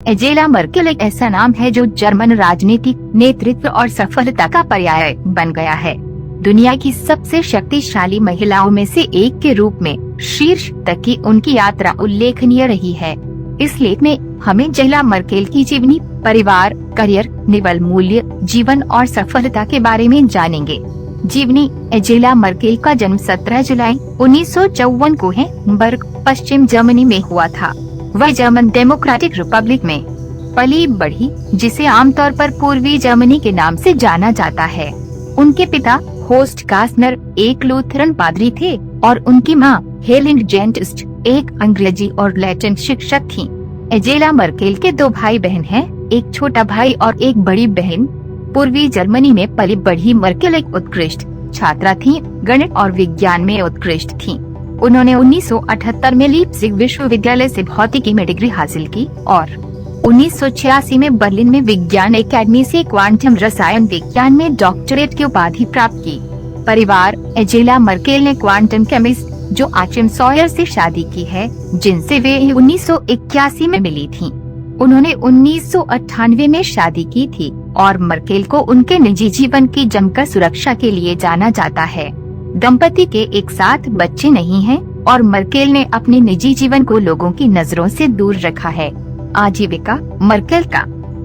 Angela Merkel एक ऐसा नाम है जो जर्मन राजनीतिक नेतृत्व और सफलता का पर्याय बन गया है। दुनिया की सबसे शक्तिशाली महिलाओं में से एक के रूप में शीर्ष तक की उनकी यात्रा उल्लेखनीय रही है। इस लेख में हम एंजेला मर्केल की जीवनी, परिवार, करियर, निवल मूल्य, जीवन और सफलता के बारे में जानेंगे। जीवनी। एंजेला मर्केल का जन्म 17 जुलाई 1954 को हैम्बर्ग, पश्चिम जर्मनी में हुआ था। वह जर्मन डेमोक्रेटिक रिपब्लिक में पली बढ़ी, जिसे आमतौर पर पूर्वी जर्मनी के नाम से जाना जाता है। उनके पिता होस्ट कास्नर एक लूथरन पादरी थे और उनकी मां हेलेन जेंटिस्ट एक अंग्रेजी और लैटिन शिक्षक थीं। एंजेला मर्केल के 2 भाई बहन हैं, एक छोटा भाई और एक बड़ी बहन। पूर्वी जर्मनी में पली बढ़ी मर्केल एक उत्कृष्ट छात्रा थीं, गणित और विज्ञान में उत्कृष्ट थीं। उन्होंने 1978 में लीप्जिग विश्वविद्यालय से भौतिकी में डिग्री हासिल की और 1986 में बर्लिन में विज्ञान एकेडमी से क्वांटम रसायन विज्ञान में डॉक्टरेट की उपाधि प्राप्त की। परिवार। एंजेला मर्केल ने क्वांटम केमिस्ट जोआचिम सॉयर से शादी की है, जिनसे वे 1981 में मिली थीं। उन्होंने 1998 में शादी की थी और मर्केल को उनके निजी जीवन की जमकर सुरक्षा के लिए जाना जाता है। दंपति के एक साथ बच्चे नहीं हैं और मर्केल ने अपने निजी जीवन को लोगों की नजरों से दूर रखा है। आजीविका। मर्केल का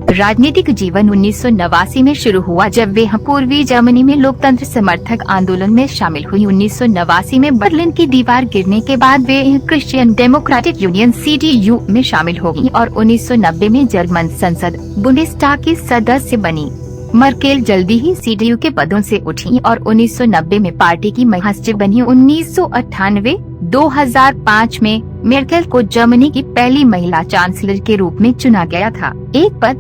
राजनीतिक जीवन 1989 में शुरू हुआ, जब वे पूर्वी जर्मनी में लोकतंत्र समर्थक आंदोलन में शामिल हुई। 1989 में बर्लिन की दीवार गिरने के बाद वे क्रिश्चियन डेमोक्रेटिक यूनियन CDU में शामिल हो गयी और 1990 में जर्मन संसद बुंडेस्टाग की सदस्य बनी। मर्केल जल्दी ही CDU के पदों से उठी और 1990 में पार्टी की महासचिव बनी। 1998-2005 में मर्केल को जर्मनी की पहली महिला चांसलर के रूप में चुना गया था, एक पद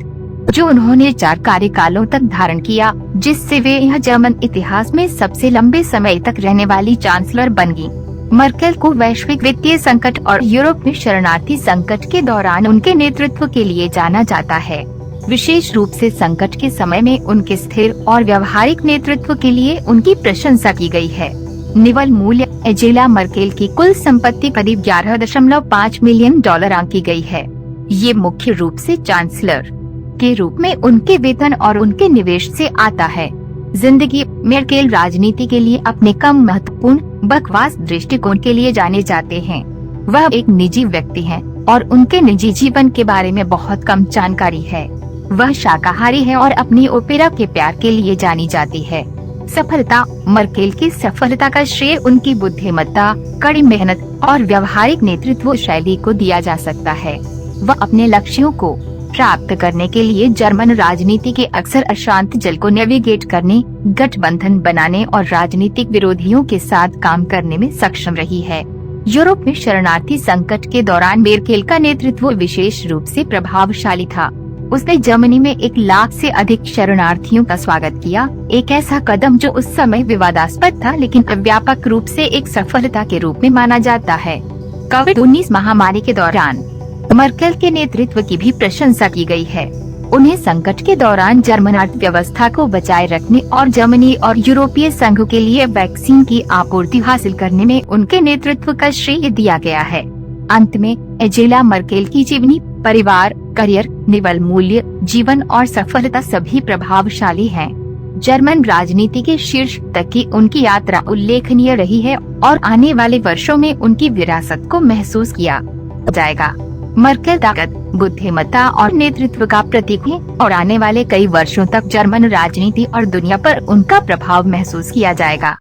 जो उन्होंने 4 कार्यकालों तक धारण किया, जिससे वे यह जर्मन इतिहास में सबसे लंबे समय तक रहने वाली चांसलर बन गयी। मर्केल को वैश्विक वित्तीय संकट और यूरोप में शरणार्थी संकट के दौरान उनके नेतृत्व के लिए जाना जाता है। विशेष रूप से संकट के समय में उनके स्थिर और व्यवहारिक नेतृत्व के लिए उनकी प्रशंसा की गई है। निवल मूल्य। एंजेला मर्केल की कुल संपत्ति करीब $11.5 मिलियन आंकी गई है। ये मुख्य रूप से चांसलर के रूप में उनके वेतन और उनके निवेश से आता है। जिंदगी। मर्केल राजनीति के लिए अपने कम महत्वपूर्ण बकवास दृष्टिकोण के लिए जाने जाते हैं। वह एक निजी व्यक्ति हैं और उनके निजी जीवन के बारे में बहुत कम जानकारी है। वह शाकाहारी है और अपनी ओपेरा के प्यार के लिए जानी जाती है। सफलता। मर्केल की सफलता का श्रेय उनकी बुद्धिमत्ता, कड़ी मेहनत और व्यवहारिक नेतृत्व शैली को दिया जा सकता है। वह अपने लक्ष्यों को प्राप्त करने के लिए जर्मन राजनीति के अक्सर अशांत जल को नेविगेट करने, गठबंधन बनाने और राजनीतिक विरोधियों के साथ काम करने में सक्षम रही है। यूरोप में शरणार्थी संकट के दौरान मर्केल का नेतृत्व विशेष रूप से प्रभावशाली था। उसने जर्मनी में 1 लाख से अधिक शरणार्थियों का स्वागत किया, एक ऐसा कदम जो उस समय विवादास्पद था लेकिन व्यापक रूप से एक सफलता के रूप में माना जाता है। कोविड-19 महामारी के दौरान मर्केल के नेतृत्व की भी प्रशंसा की गई है। उन्हें संकट के दौरान जर्मन अर्थव्यवस्था को बचाए रखने और जर्मनी और यूरोपीय संघ के लिए वैक्सीन की आपूर्ति हासिल करने में उनके नेतृत्व का श्रेय दिया गया है। अंत में एंजेला मर्केल की जीवनी, परिवार, करियर, निवल मूल्य, जीवन और सफलता सभी प्रभावशाली हैं। जर्मन राजनीति के शीर्ष तक की उनकी यात्रा उल्लेखनीय रही है और आने वाले वर्षों में उनकी विरासत को महसूस किया जाएगा। मर्केल ताकत, बुद्धिमत्ता और नेतृत्व का प्रतीक है और आने वाले कई वर्षों तक जर्मन राजनीति और दुनिया पर उनका प्रभाव महसूस किया जाएगा।